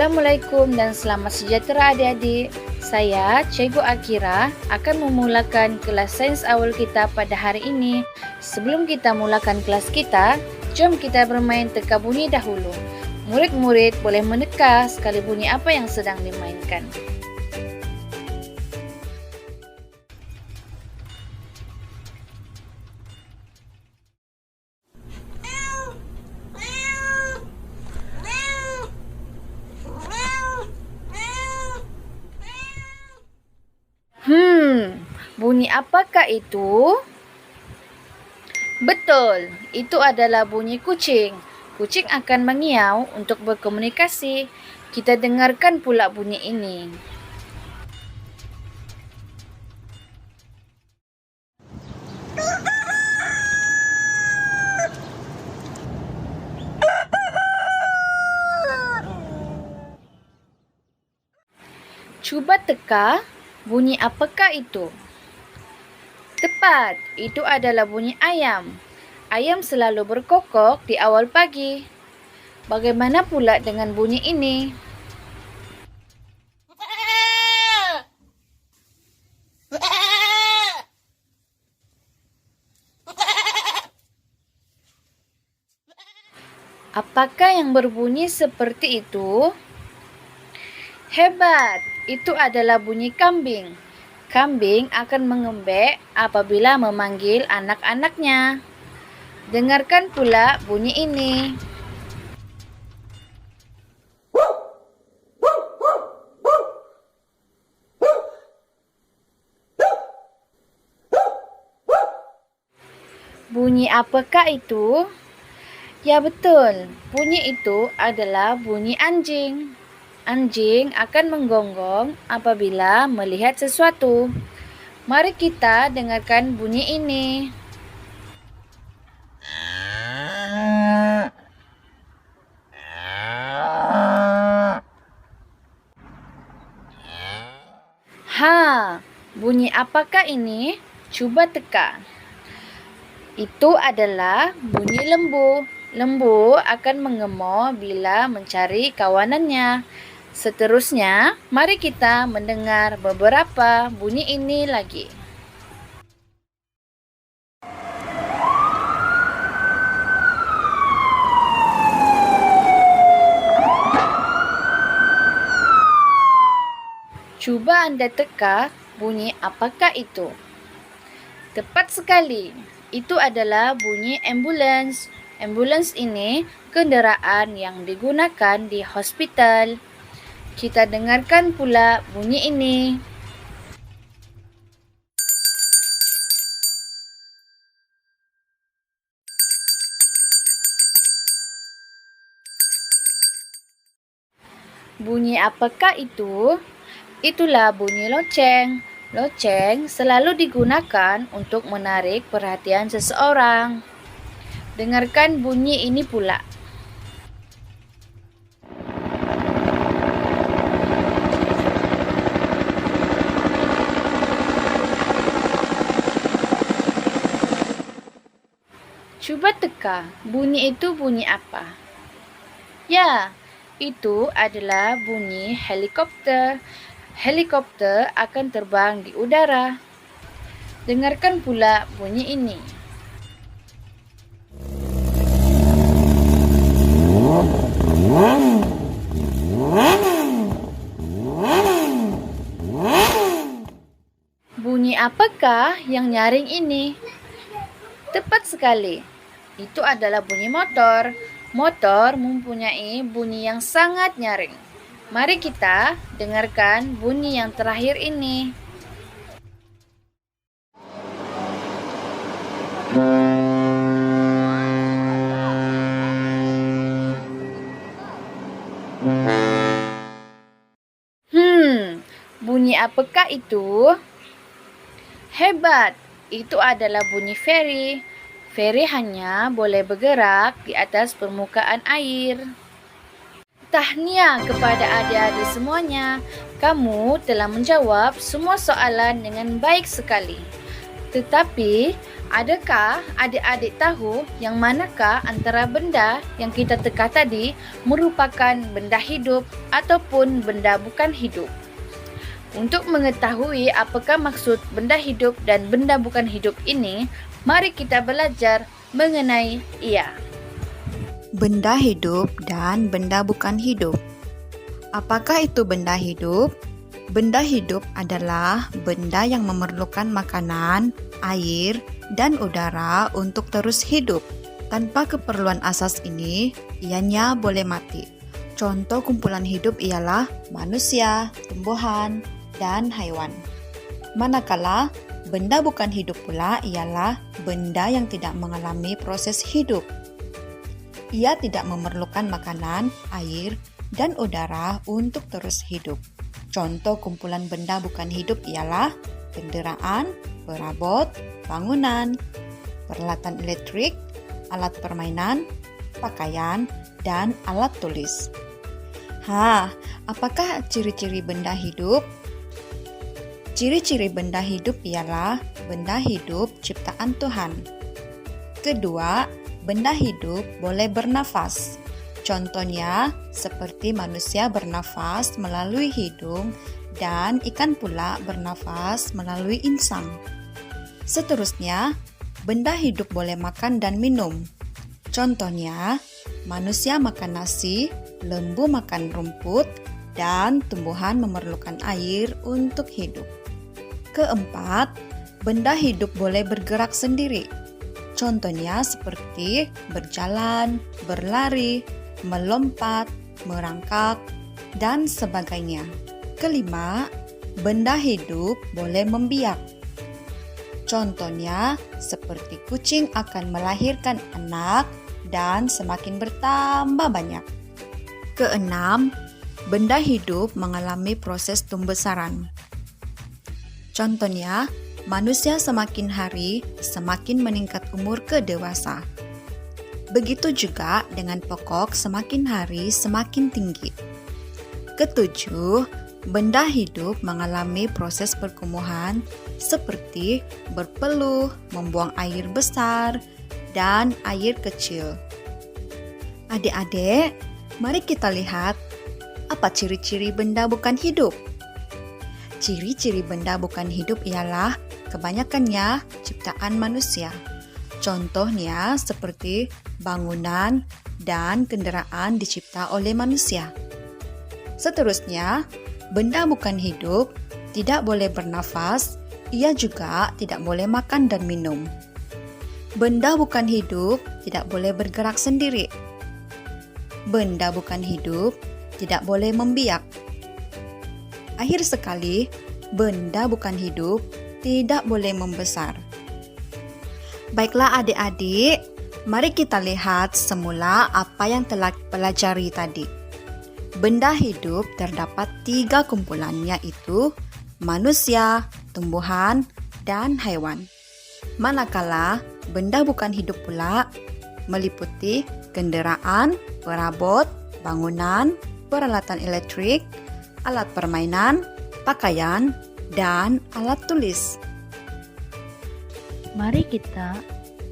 Assalamualaikum dan selamat sejahtera adik-adik. Saya, Cikgu Akira, akan memulakan kelas sains awal kita pada hari ini. Sebelum kita mulakan kelas kita, jom kita bermain teka bunyi dahulu. Murid-murid boleh meneka sekali bunyi apa yang sedang dimainkan. Bunyi apakah itu? Betul, itu adalah bunyi kucing. Kucing akan mengiau untuk berkomunikasi. Kita dengarkan pula bunyi ini. Cuba teka, bunyi apakah itu? Tepat, itu adalah bunyi ayam. Ayam selalu berkokok di awal pagi. Bagaimana pula dengan bunyi ini? Apakah yang berbunyi seperti itu? Hebat, itu adalah bunyi kambing. Kambing akan mengembek apabila memanggil anak-anaknya. Dengarkan pula bunyi ini. Bunyi apakah itu? Ya betul, bunyi itu adalah bunyi anjing. Anjing akan menggonggong apabila melihat sesuatu. Mari kita dengarkan bunyi ini. Bunyi apakah ini? Cuba teka. Itu adalah bunyi lembu. Lembu akan mengemau bila mencari kawanannya. Seterusnya, mari kita mendengar beberapa bunyi ini lagi. Cuba Anda teka bunyi apakah itu? Tepat sekali, itu adalah bunyi ambulans. Ambulans ini kenderaan yang digunakan di hospital. Kita dengarkan pula bunyi ini. Bunyi apakah itu? Itulah bunyi loceng. Loceng selalu digunakan untuk menarik perhatian seseorang. Dengarkan bunyi ini pula. Cuba teka, bunyi itu bunyi apa? Ya, itu adalah bunyi helikopter. Helikopter akan terbang di udara. Dengarkan pula bunyi ini. Bunyi apakah yang nyaring ini? Tepat sekali. Itu adalah bunyi motor. Motor mempunyai bunyi yang sangat nyaring. Mari kita dengarkan bunyi yang terakhir ini. Bunyi apakah itu? Hebat, itu adalah bunyi feri. Feri hanya boleh bergerak di atas permukaan air. Tahniah kepada adik-adik semuanya. Kamu telah menjawab semua soalan dengan baik sekali. Tetapi, Adakah adik-adik tahu yang manakah antara benda yang kita teka tadi merupakan benda hidup ataupun benda bukan hidup? Untuk mengetahui apakah maksud benda hidup dan benda bukan hidup ini, mari kita belajar mengenai ia. Benda hidup dan benda bukan hidup. Apakah itu benda hidup? Benda hidup adalah benda yang memerlukan makanan, air, dan udara untuk terus hidup. Tanpa keperluan asas ini, ianya boleh mati. Contoh kumpulan hidup ialah manusia, tumbuhan, dan haiwan. Manakala benda bukan hidup pula ialah benda yang tidak mengalami proses hidup. Ia tidak memerlukan makanan, air, dan udara untuk terus hidup. Contoh kumpulan benda bukan hidup ialah kendaraan, perabot, bangunan, peralatan elektrik, alat permainan, pakaian, dan alat tulis. Apakah ciri-ciri benda hidup? Ciri-ciri benda hidup ialah benda hidup ciptaan Tuhan. Kedua, benda hidup boleh bernafas. Contohnya, seperti manusia bernafas melalui hidung dan ikan pula bernafas melalui insang. Seterusnya, benda hidup boleh makan dan minum. Contohnya, manusia makan nasi, lembu makan rumput, dan tumbuhan memerlukan air untuk hidup. Keempat, benda hidup boleh bergerak sendiri. Contohnya seperti berjalan, berlari, melompat, merangkak, dan sebagainya. Kelima, benda hidup boleh membiak. Contohnya, seperti kucing akan melahirkan anak dan semakin bertambah banyak. Keenam, benda hidup mengalami proses tumbesaran. Contohnya, manusia semakin hari semakin meningkat umur ke dewasa. Begitu juga dengan pokok semakin hari semakin tinggi. Ketujuh, benda hidup mengalami proses perkumuhan seperti berpeluh, membuang air besar, dan air kecil. Adik-adik, mari kita lihat apa ciri-ciri benda bukan hidup. Ciri-ciri benda bukan hidup ialah kebanyakannya ciptaan manusia. Contohnya seperti bangunan dan kendaraan dicipta oleh manusia. Seterusnya, benda bukan hidup tidak boleh bernafas, ia juga tidak boleh makan dan minum. Benda bukan hidup tidak boleh bergerak sendiri. Benda bukan hidup tidak boleh membiak. Akhir sekali, benda bukan hidup tidak boleh membesar. Baiklah adik-adik, mari kita lihat semula apa yang telah pelajari tadi. Benda hidup terdapat 3 kumpulan, yaitu manusia, tumbuhan, dan haiwan. Manakala benda bukan hidup pula meliputi kendaraan, perabot, bangunan, peralatan elektrik, alat permainan, pakaian, dan alat tulis. Mari kita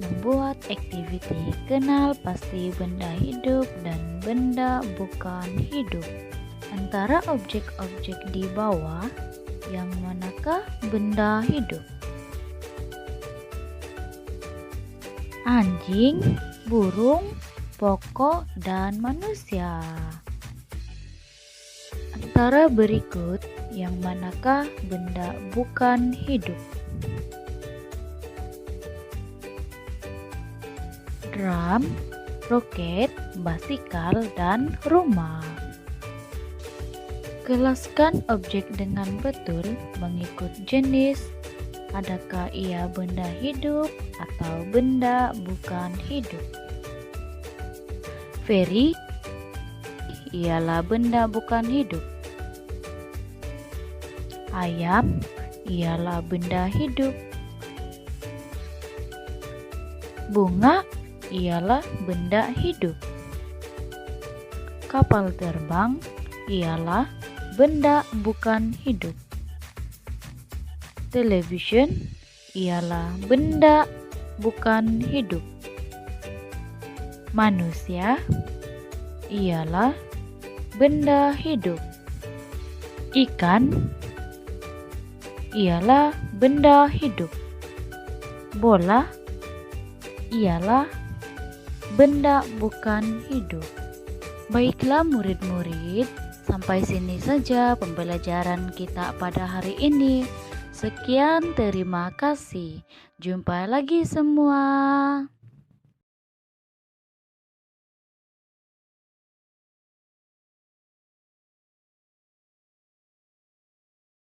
membuat aktiviti kenal pasti benda hidup dan benda bukan hidup. Antara objek-objek di bawah, yang manakah benda hidup? Anjing, burung, pokok, dan manusia. Antara berikut, yang manakah benda bukan hidup? Drum, roket, basikal, dan rumah. Kelaskan objek dengan betul mengikut jenis. Adakah ia benda hidup atau benda bukan hidup? Feri ialah benda bukan hidup. Ayam ialah benda hidup. Bunga ialah benda hidup. Kapal terbang ialah benda bukan hidup. Television ialah benda bukan hidup. Manusia ialah benda hidup. Ikan ialah benda hidup. Bola ialah benda bukan hidup. Baiklah murid-murid, sampai sini saja pembelajaran kita pada hari ini. Sekian, terima kasih. Jumpa lagi semua.